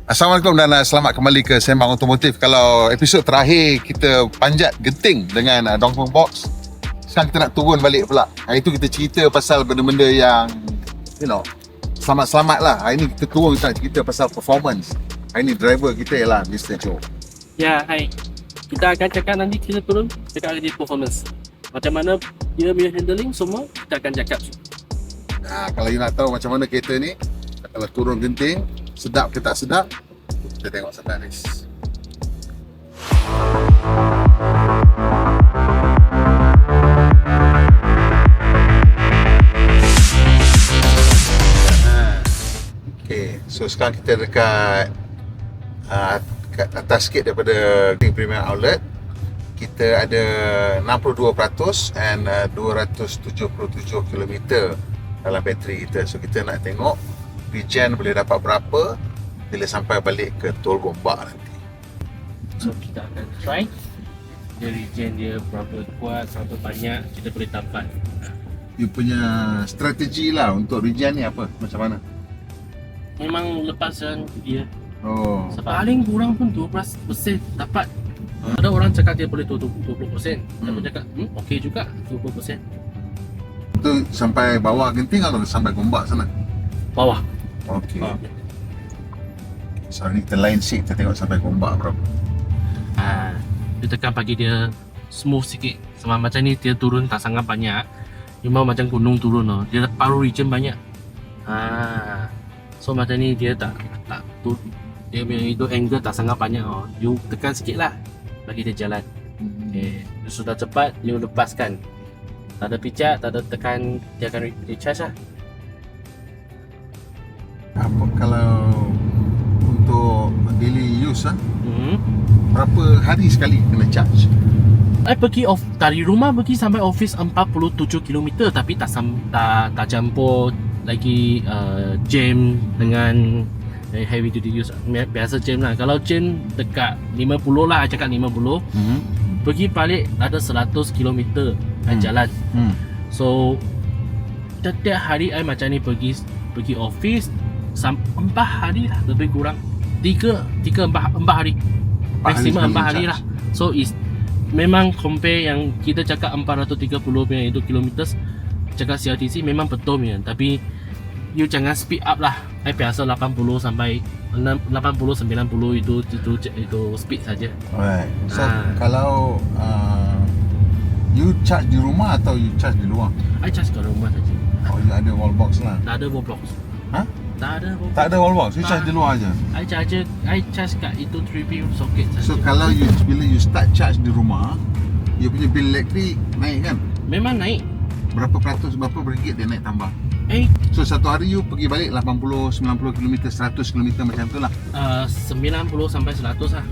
Assalamualaikum dan selamat kembali ke Sembang Otomotif. Kalau episod terakhir kita panjat genting dengan Dongfeng Box, sekarang kita nak turun balik pula. Hari tu kita cerita pasal benda-benda yang selamat-selamat lah. Hari ni kita turun, kita nak cerita pasal performance. Hari ni driver kita ialah Mr. Joe. Ya, hai. Kita akan cakap nanti kita turun cakap lagi performance. Macam mana dia punya handling semua kita akan cakap. Kalau you nak tahu macam mana kereta ni, kalau turun genting, sedap ke tak sedap, kita tengok sampai habis. Okay, so sekarang kita dekat atas sikit daripada Premium Outlet. Kita ada 62% and 277 km dalam bateri kita. So kita nak tengok regen boleh dapat berapa bila sampai balik ke Tol Gombak nanti. So kita akan try dia regen dia berapa kuat, berapa banyak kita boleh dapat. You punya strategi lah untuk regen ni apa? Macam mana? Memang lepaskan dia. Oh. Paling kurang pun 12% dapat. Ada orang cakap dia boleh 20%. Saya pun cakap okey juga 20%. Itu sampai bawah genting atau sampai Gombak sana? Bawah. Okey. So ni kita line seat, kita tengok sampai Gombak berapa. Dia tekan bagi dia smooth sikit. Sebab macam ni dia turun tak sangat banyak. Cuma macam gunung turun loh. Dia paru regen banyak. So macam ni dia tak tu, dia punya itu angle tak sangat banyak oh. You tekan sikit lah bagi dia jalan. Okay. Sudah cepat you lepaskan. Tak ada pijak, tak ada tekan, dia akan recharge lah. Apa kalau untuk daily use berapa hari sekali kena charge? I pergi dari rumah pergi sampai office 47 km tapi tak campur lagi jam dengan heavy duty use. Biasa jam lah. Kalau jam dekat 50 lah, I cakap 50. Pergi balik ada 100 km jalan. So setiap hari I macam ni pergi office 4 hari lah lebih kurang. 4 hari. Maksimum 4 hari lah. So is memang compare yang kita cakap 430 punya itu kilometer, cakap CRTC memang betul punya. Tapi you jangan speed up lah. I biasa 80 sampai 80 90 itu speed saja. Alright. So kalau you charge di rumah atau you charge di luar? I charge kat rumah saja. Oh, you ada wall box lah. Tak ada wall box. Ha? Tak ada wall box. Tak ada wall box. You charge di luar aja. I charge kat itu 3P socket saja. So kalau bila you start charge di rumah, you punya bil elektrik naik kan? Memang naik. Berapa peratus, berapa ringgit dia naik tambah? So satu hari you pergi balik 80, 90 km, 100 km macam tu lah. 90 sampai 100 lah.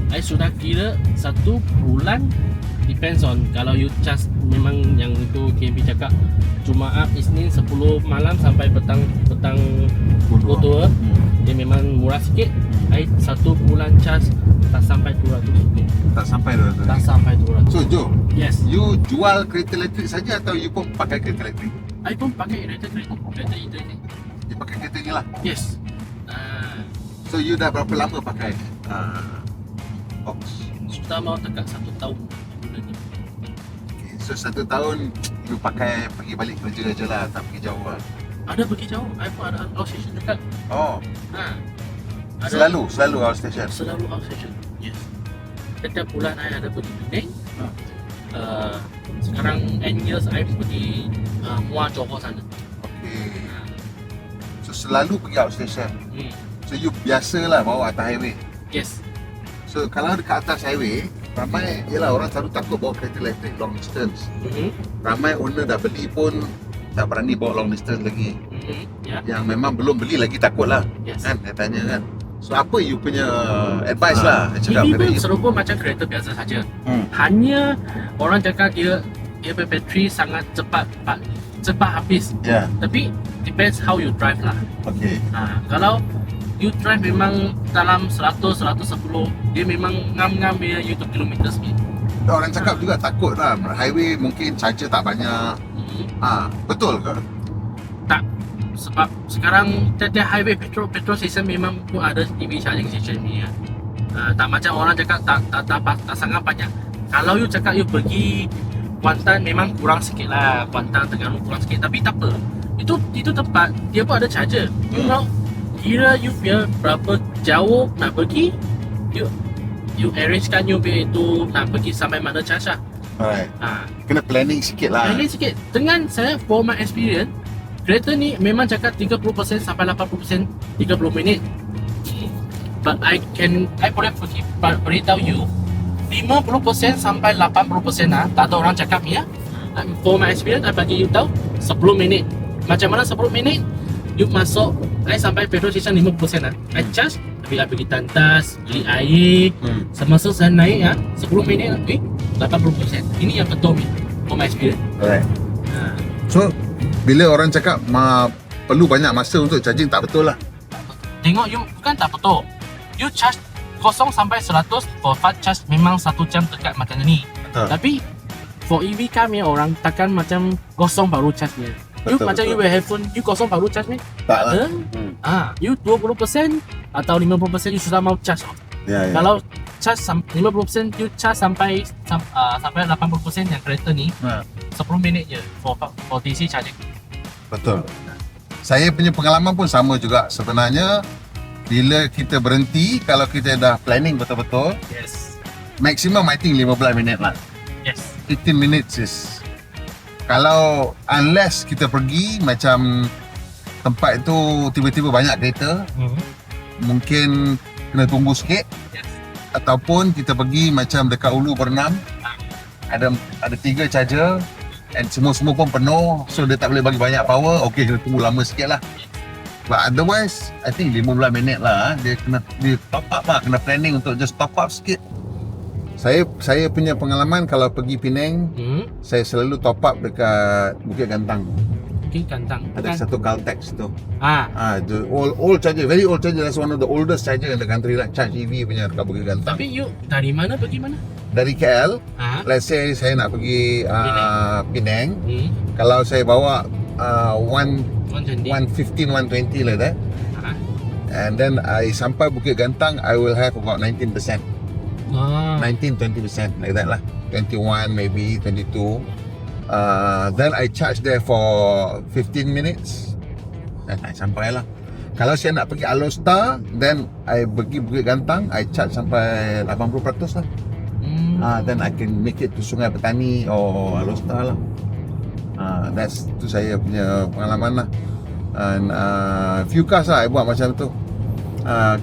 I sudah kira 1 bulan. Depends on kalau you charge memang yang itu KMP cakap Jumaat, Isnin 10 malam sampai petang pukul 2. Dia memang murah sikit. I 1 bulan charge tak sampai 200 sikit. Tak sampai 200. Tak sampai 200. So Joe, yes. You jual kereta elektrik saja atau you pun pakai kereta elektrik? I pun pakai kereta itu. You pakai kereta ni lah? Yes. So you dah berapa lama pakai box? Sudah mau dekat 1 tahun. Okay, so 1 tahun you pakai pergi balik kerja je lah, tak pergi jauh lah? Ada pergi jauh. I pun ada outstation dekat. Oh. Ada, Selalu outstation? Selalu outstation. Yes. Setiap bulan I ada pergi Penang. Sekarang end years I pergi Muar Johor sana. Okay. So selalu pergi outstation. So you biasalah bawa atas highway. Yes. So kalau dekat atas highway, ramai orang selalu takut bawa kereta elektrik long distance. Ramai owner dah beli pun tak berani bawa long distance lagi. Yang memang belum beli lagi takut lah. Yes. Kan dia tanya kan. So apa you punya advice lah? Ini pun serupa macam kereta biasa saja. Hanya orang cakap dia punya bateri sangat cepat habis. Tapi depends how you drive lah. Okay. Kalau you drive memang dalam 100, 110, dia memang ngam-ngam dia YouTube kilometer speed. Orang cakap juga takut lah, highway mungkin charger tak banyak. Betul ke? Tak. sebab sekarang tiap-tiap highway petrol station memang pun ada EV charging station ni ya. Tak macam orang cakap tak sangat banyak. Kalau you cakap you pergi Kuantan memang kurang sikit lah, Kuantan Terengganu kurang sikit, tapi tak apa. Itu tempat dia pun ada charger. You know, kira you punya berapa jauh nak pergi, you arrangekan you punya itu nak pergi sampai mana charge lah. Alright. Kena planning sikit lah. Planning sikit. Dengan saya, for my experience, kereta ni memang cakap 30% sampai 80% 30 minit. But I boleh beritahu you 50% sampai 80% lah, tak ada orang cakap ni ya. For my experience, I bagi you tahu 10 minit. Macam mana 10 minit? You masuk, I sampai petrol station 50% lah. I charge, bila pergi tantas, beli air, semasa saya naik ya, 10 minit lah, 80%. Ini yang betul ni, for my experience. Alright. So, bila orang cakap perlu banyak masa untuk charging, tak betul lah. Tengok you, bukan tak betul. You charge 0 sampai 100 for fast charge memang 1 jam dekat macam ni. Betul. Tapi for EV car ni orang takkan macam 0 baru charge ni. You Betul, macam betul. you wear headphone, you 0 baru charge ni. Tak lah. You 20% atau 50% you sudah mau charge. Ya, ya. Kalau charge 50% you charge sampai 80% yang kereta ni 10 minit je for DC charging. Betul. Saya punya pengalaman pun sama juga sebenarnya. Bila kita berhenti, kalau kita dah planning betul-betul, Yes. maximum I think 15 minit lah. Yes. 15 minutes is. Kalau unless kita pergi macam tempat itu tiba-tiba banyak kereta, mungkin kena tunggu sikit. Yes. Ataupun kita pergi macam dekat Ulu Bernam, ada 3 charger and semua pun penuh, so dia tak boleh bagi banyak power. Okay, kena tunggu lama sikit lah. But otherwise, I think 15 minit lah. Dia top up lah, kena planning untuk just top up sikit. Saya punya pengalaman kalau pergi Penang, saya selalu top up dekat Bukit Gantang. Bukit Gantang. Ada satu Caltex tu. The old charger, very old charger. That's one of the oldest charger in the country lah. Charge EV punya dekat Bukit Gantang. Tapi you dari mana pergi mana? Dari KL, let's say saya nak pergi Penang. Kalau saya bawa 115, 120 like that. And then I sampai Bukit Gantang, I will have about 19%. 19-20% like that lah. 21 maybe, 22. Then I charge there for 15 minutes. Dan I sampai lah. Kalau saya nak pergi Alostar, then I pergi Bukit Gantang, I charge sampai 80% lah. Then I can make it to Sungai Petani or Alostar lah. That's tu saya punya pengalaman lah. And few cars lah I buat macam tu.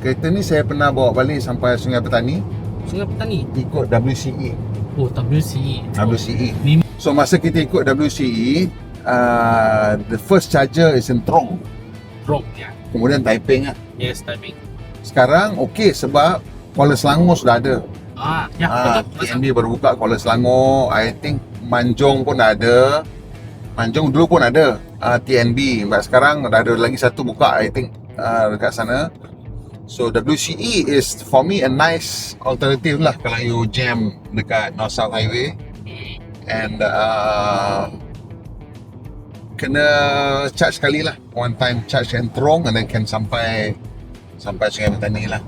Kereta ni saya pernah bawa balik sampai Sungai Petani. Sungai Petani? Ikut WCE. Oh, WCE. WCE. Ni So masa kita ikut WCE, the first charger is in Trong. ya. Kemudian Taiping lah. Yes, timing. Sekarang okey sebab Kuala Selangor sudah ada. Ya, betul. TNB baru buka Kuala Selangor. I think Manjung pun ada. Manjung dulu pun ada TNB. But sekarang dah ada lagi satu buka I think dekat sana. So WCE is for me a nice alternative lah kalau you jam dekat North South Highway. And kena charge sekali lah, one time charge and Trong, and then can sampai Sungai Petani lah.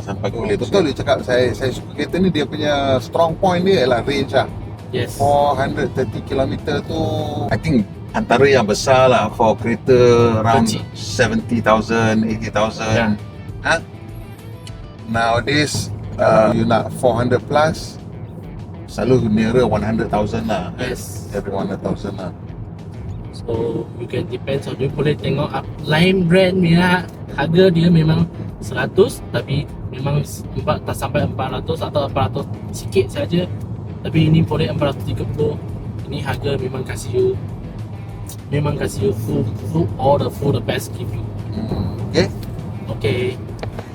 Sampai boleh. Betul dia cakap, saya suka kereta ni, dia punya strong point dia ialah range lah. Yes. 430 km tu I think antara yang besar lah for kereta around 70,000, 80,000. Nowadays you nak 400 plus, selalu nearer 100,000 lah. Yes. Every 100,000 lah. So you can depends on, you boleh tengok lain brand punya harga dia memang 100 tapi memang tak sampai 400 atau 400 sikit saja. Tapi ini boleh 430. Ini harga memang kasih you full all the best give you. Okay.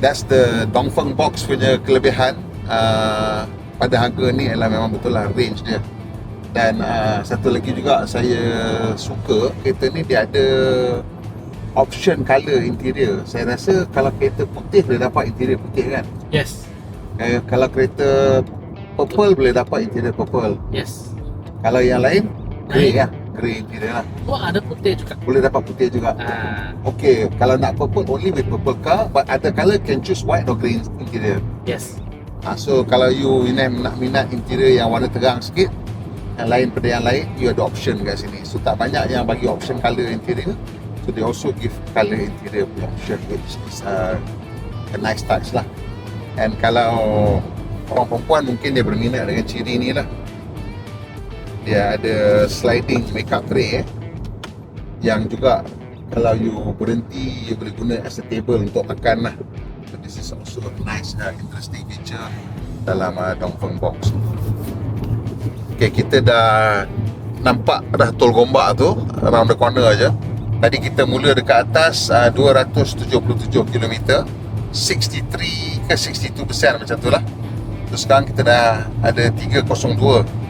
That's the Dongfeng Box punya kelebihan. Pada harga ni ialah memang betul lah range dia. Dan satu lagi juga saya suka kereta ni, dia ada option colour interior. Saya rasa kalau kereta putih boleh dapat interior putih kan. Yes. Kalau kereta purple boleh dapat interior purple. Yes. Kalau yang lain grey lah. grey interior lah. Oh, ada putih juga. Boleh dapat putih juga. Okay, kalau nak purple, only with purple car, but other colour can choose white or grey interior. Yes. So kalau you nak minat interior yang warna terang sikit, yang lain pada yang lain, you ada option kat sini. So tak banyak yang bagi option colour interior. So they also give colour interior punya option, which is a nice touch lah. And kalau orang perempuan mungkin dia berminat dengan ciri ni lah. Dia ada sliding makeup tray yang juga kalau you berhenti, you boleh guna as a table untuk makan lah. So this is also a nice interesting feature dalam Dongfeng box. Okay, kita dah nampak dah tol Gombak tu around the corner aja. Tadi kita mula dekat atas 277 km, 63 ke 62% macam tu lah. Terus sekarang kita dah ada 302.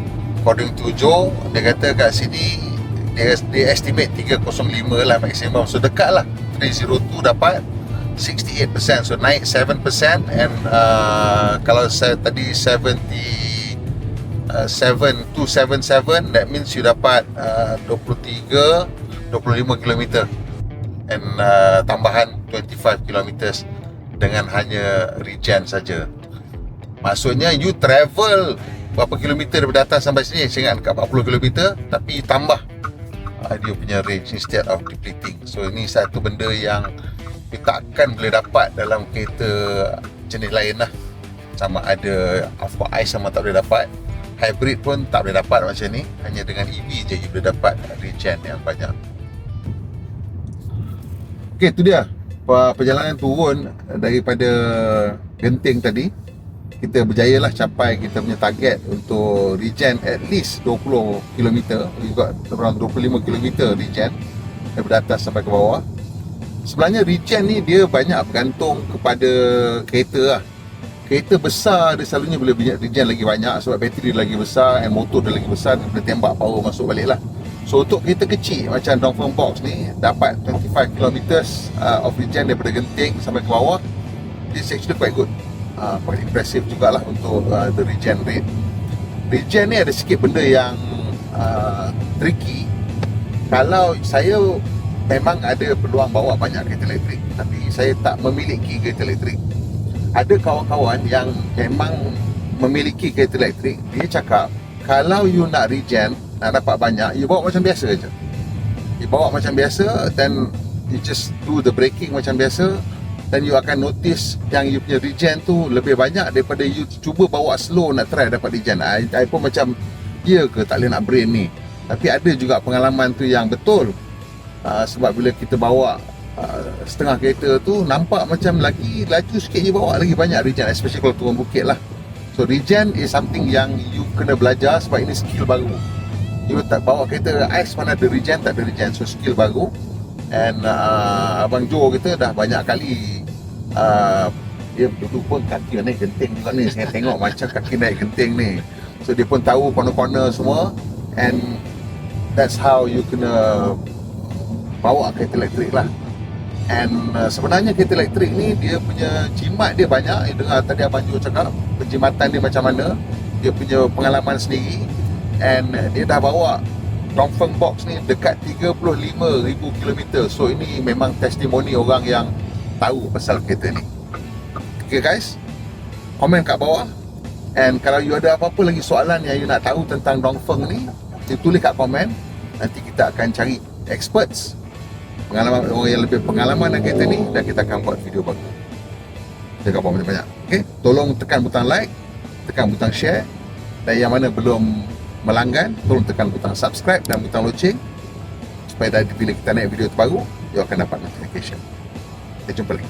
According to Joe, dia kata kat sini dia estimate 305 lah maksimum. So dekat lah 302 dapat 68%, so naik 7%. And kalau saya tadi 277, that means you dapat 25 km and tambahan 25 km dengan hanya regen saja. Maksudnya you travel berapa kilometer daripada atas sampai sini, saya ingat dekat 40 km, tapi tambah dia punya range instead of depleting. So ini satu benda yang kita takkan boleh dapat dalam kereta jenis lain lah. Sama ada off-road ice sama tak boleh dapat, hybrid pun tak boleh dapat macam ni. Hanya dengan EV je you boleh dapat regen yang banyak. Okay, tu dia perjalanan turun daripada Genting tadi. Kita berjaya lah capai kita punya target untuk regen at least 20 km. We got around 25 km regen daripada atas sampai ke bawah. Sebenarnya regen ni dia banyak bergantung kepada kereta lah. Kereta besar dia selalunya boleh regen lagi banyak sebab bateri dia lagi besar and motor dia lagi besar, dia boleh tembak power masuk balik lah. So untuk kereta kecil macam Dongfeng Box ni dapat 25 km of regen daripada Genting sampai ke bawah, it's actually quite good. Quite impressive jugalah untuk the regen rate. Regen ni ada sikit benda yang tricky. Kalau saya memang ada peluang bawa banyak kereta elektrik, tapi saya tak memiliki kereta elektrik. Ada kawan-kawan yang memang memiliki kereta elektrik, dia cakap kalau you nak regen, nak dapat banyak, you bawa macam biasa je. You bawa macam biasa, then you just do the braking macam biasa, dan you akan notice yang you punya regen tu lebih banyak daripada you cuba bawa slow nak try dapat regen. I pun macam, ya ke tak boleh nak brain ni? Tapi ada juga pengalaman tu yang betul. Sebab bila kita bawa setengah kereta tu, nampak macam lagi laju sikit je bawa lagi banyak regen, especially kalau turun bukit lah. So regen is something yang you kena belajar sebab ini skill baru. You tak bawa kereta ais mana ada regen, tak ada regen, so skill baru. And Abang Joe kita dah banyak kali dia dulu pun kaki naik genting juga ni. Saya tengok macam kaki naik genting ni. So dia pun tahu corner-corner semua. And that's how you kena bawa kereta elektrik lah. And sebenarnya kereta elektrik ni dia punya jimat dia banyak. Dengar tadi Abang Joe cakap penjimatan dia macam mana, dia punya pengalaman sendiri. And dia dah bawa Dongfeng Box ni dekat 35,000 km. So ini memang testimoni orang yang tahu pasal kereta ni. Okay guys, komen kat bawah. And kalau you ada apa-apa lagi soalan yang you nak tahu tentang Dongfeng ni, you tulis kat komen. Nanti kita akan cari experts, pengalaman orang yang lebih pengalaman dengan kereta ni, dan kita akan buat video baru. Jaga bawah banyak-banyak. Okay, tolong tekan butang like, tekan butang share, dan yang mana belum melanggan, tolong tekan butang subscribe dan butang loceng supaya bila kita naik video terbaru, you akan dapat notification. Kita jumpa lagi.